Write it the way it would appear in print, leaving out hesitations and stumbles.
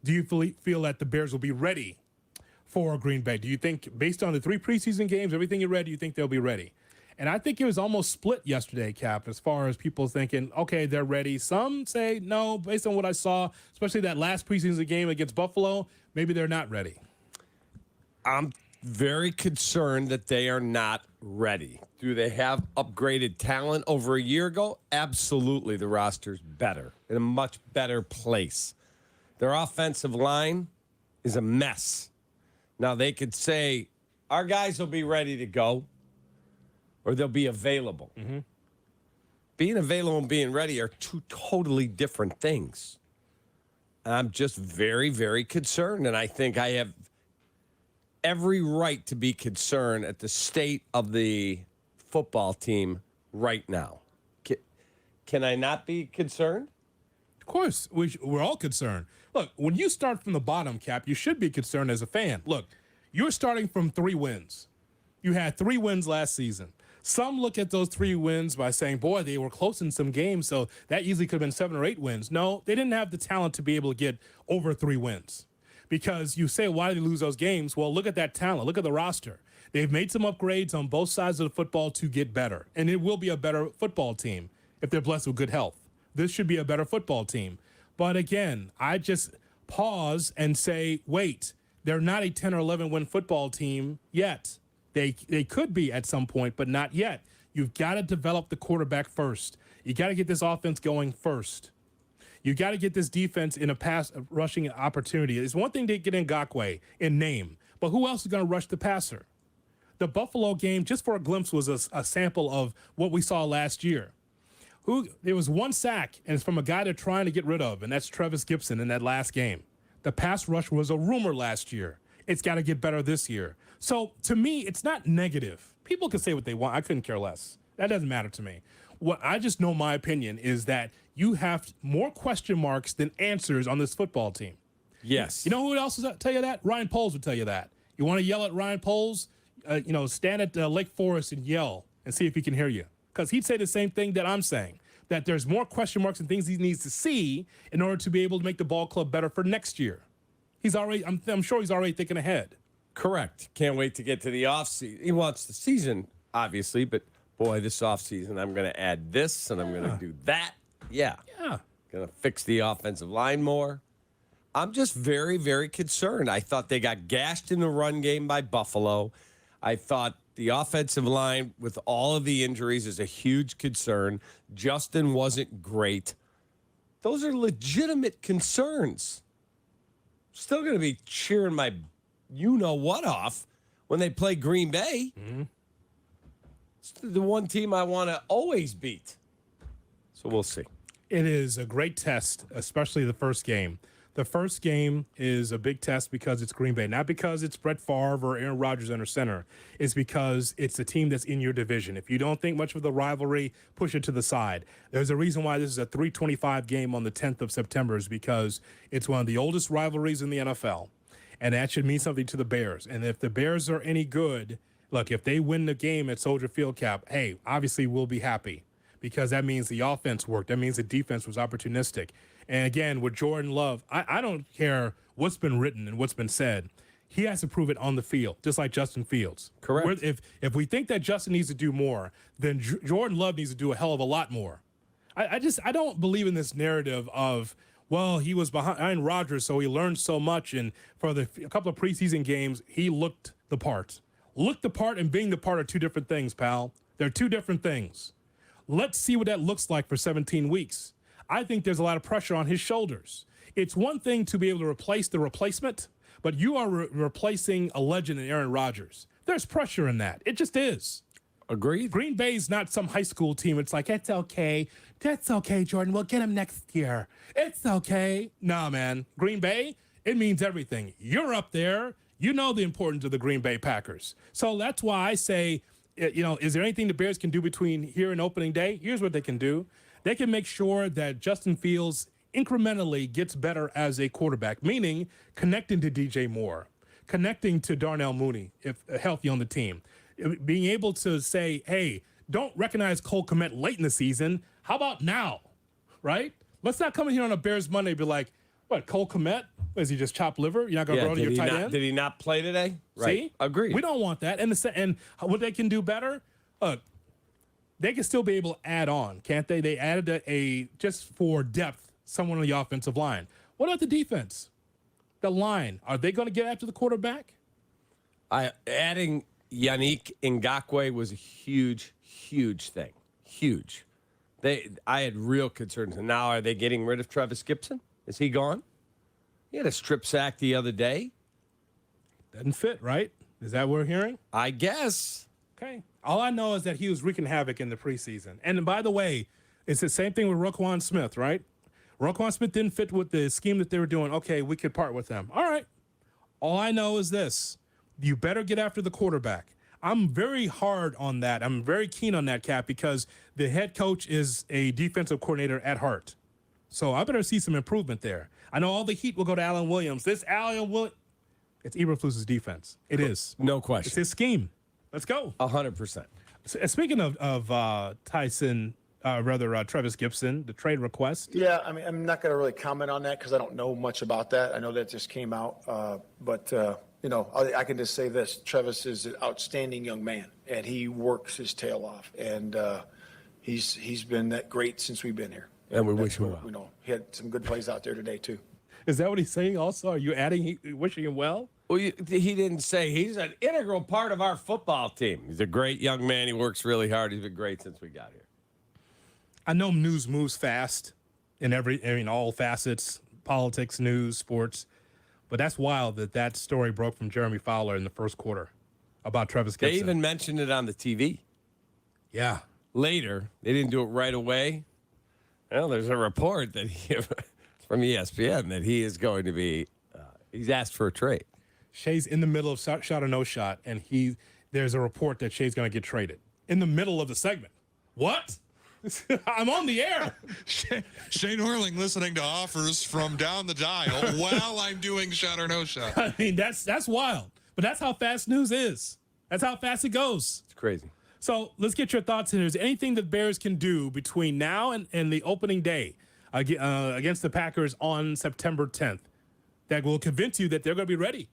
Do you feel that the Bears will be ready for Green Bay? Do you think, based on the 3 preseason games, everything you read, do you think they'll be ready? And I think it was almost split yesterday, Cap, as far as people thinking, okay, they're ready. Some say no, based on what I saw, especially that last preseason game against Buffalo, maybe they're not ready. I'm very concerned that they are not ready. Do they have upgraded talent over a year ago? Absolutely. The roster's better, in a much better place. Their offensive line is a mess. Now, they could say, our guys will be ready to go, or they'll be available. Mm-hmm. Being available and being ready are 2 totally different things. And I'm just very, very concerned, and I think I have every right to be concerned at the state of the football team right now. Can I not be concerned? Of course, we're all concerned. Look, when you start from the bottom, Cap, you should be concerned as a fan. Look, you're starting from 3 wins. You had 3 wins last season. Some look at those 3 wins by saying, boy, they were close in some games, so that easily could have been 7 or 8 wins. No, they didn't have the talent to be able to get over 3 wins. Because you say, why did they lose those games? Well, look at that talent. Look at the roster. They've made some upgrades on both sides of the football to get better. And it will be a better football team if they're blessed with good health. This should be a better football team. But again, I just pause and say, wait, they're not a 10 or 11 win football team yet. They could be at some point, but not yet. You've got to develop the quarterback first. You got to get this offense going first. You got to get this defense in a pass rushing opportunity. It's one thing to get Ngakoue in name, but who else is going to rush the passer? The Buffalo game, just for a glimpse, was a sample of what we saw last year. There was 1 sack, and it's from a guy they're trying to get rid of, and that's Travis Gibson in that last game. The pass rush was a rumor last year. It's got to get better this year. So, to me, it's not negative. People can say what they want. I couldn't care less. That doesn't matter to me. What I just know my opinion is that you have more question marks than answers on this football team. Yes. You know who else will tell you that? Ryan Poles would tell you that. You want to yell at Ryan Poles? Stand at Lake Forest and yell and see if he can hear you. Because he'd say the same thing that I'm saying, that there's more question marks and things he needs to see in order to be able to make the ball club better for next year. I'm sure he's already thinking ahead. Correct. Can't wait to get to the offseason. He wants the season, obviously, but boy, this offseason, I'm going to add this and I'm going to do that. Yeah. Going to fix the offensive line more. I'm just very, very concerned. I thought they got gashed in the run game by Buffalo. I thought the offensive line, with all of the injuries, is a huge concern. Justin wasn't great. Those are legitimate concerns. Still going to be cheering my you-know-what off when they play Green Bay. Mm-hmm. It's the one team I want to always beat. So we'll see. It is a great test, especially the first game. The first game is a big test because it's Green Bay, not because it's Brett Favre or Aaron Rodgers under center. It's because it's a team that's in your division. If you don't think much of the rivalry, push it to the side. There's a reason why this is a 3:25 game on the 10th of September is because it's one of the oldest rivalries in the NFL, and that should mean something to the Bears. And if the Bears are any good, look, if they win the game at Soldier Field, Cap, hey, obviously we'll be happy because that means the offense worked. That means the defense was opportunistic. And again, with Jordan Love, I don't care what's been written and what's been said. He has to prove it on the field, just like Justin Fields. Correct. If we think that Justin needs to do more, then Jordan Love needs to do a hell of a lot more. I don't believe in this narrative of, well, he was behind Rodgers, so he learned so much, and for a couple of preseason games, he looked the part. Look the part and being the part are 2 different things, pal. They're 2 different things. Let's see what that looks like for 17 weeks. I think there's a lot of pressure on his shoulders. It's one thing to be able to replace the replacement, but you are replacing a legend in Aaron Rodgers. There's pressure in that. It just is. Agreed. Green Bay's not some high school team. It's like, it's okay. That's okay, Jordan. We'll get him next year. It's okay. Nah, man. Green Bay, it means everything. You're up there. You know the importance of the Green Bay Packers. So that's why I say, is there anything the Bears can do between here and opening day? Here's what they can do. They can make sure that Justin Fields incrementally gets better as a quarterback, meaning connecting to DJ Moore, connecting to Darnell Mooney, if healthy on the team, being able to say, hey, don't recognize Cole Kmet late in the season. How about now, right? Let's not come in here on a Bears Monday and be like, What, Cole Kmet? Is he just chopped liver? You're not going to throw to your tight end? Did he not play today? Right. See? Agreed. We don't want that. And what they can do better, they can still be able to add on, can't they? They added a just for depth, someone on the offensive line. What about the defense? The line. Are they going to get after the quarterback? Adding Yannick Ngakoue was a huge, huge thing. Huge. I had real concerns. And now are they getting rid of Travis Gibson? Is he gone? He had a strip sack the other day. Doesn't fit, right? Is that what we're hearing? I guess. Okay. All I know is that he was wreaking havoc in the preseason. And by the way, it's the same thing with Roquan Smith, right? Roquan Smith didn't fit with the scheme that they were doing. Okay, we could part with them. All right. All I know is this. You better get after the quarterback. I'm very hard on that. I'm very keen on that, Cap, because the head coach is a defensive coordinator at heart. So I better see some improvement there. I know all the heat will go to Allen Williams. This Allen Williams, it's Eberflus's defense. It is. No question. It's his scheme. Let's go. 100%. Speaking of Travis Gibson, the trade request. Yeah, I mean, I'm not going to really comment on that because I don't know much about that. I know that just came out. I can just say this. Travis is an outstanding young man, and he works his tail off. And he's been that great since we've been here. And we wish him well. You know, he had some good plays out there today, too. Is that what he's saying also? Are you adding wishing him well? Well, he didn't say. He's an integral part of our football team. He's a great young man. He works really hard. He's been great since we got here. I know news moves fast in all facets, politics, news, sports. But that's wild that story broke from Jeremy Fowler in the first quarter about Travis Gibson. They even mentioned it on the TV. Yeah. Later, they didn't do it right away. Well, there's a report that from ESPN that he is going to be, he's asked for a trade. Shea's in the middle of shot or no shot, and there's a report that Shea's going to get traded in the middle of the segment. What? I'm on the air. Shane Orling listening to offers from down the dial while I'm doing shot or no shot. I mean, that's wild. But that's how fast news is. That's how fast it goes. It's crazy. So let's get your thoughts in. Is there anything that Bears can do between now and the opening day against the Packers on September 10th that will convince you that they're going to be ready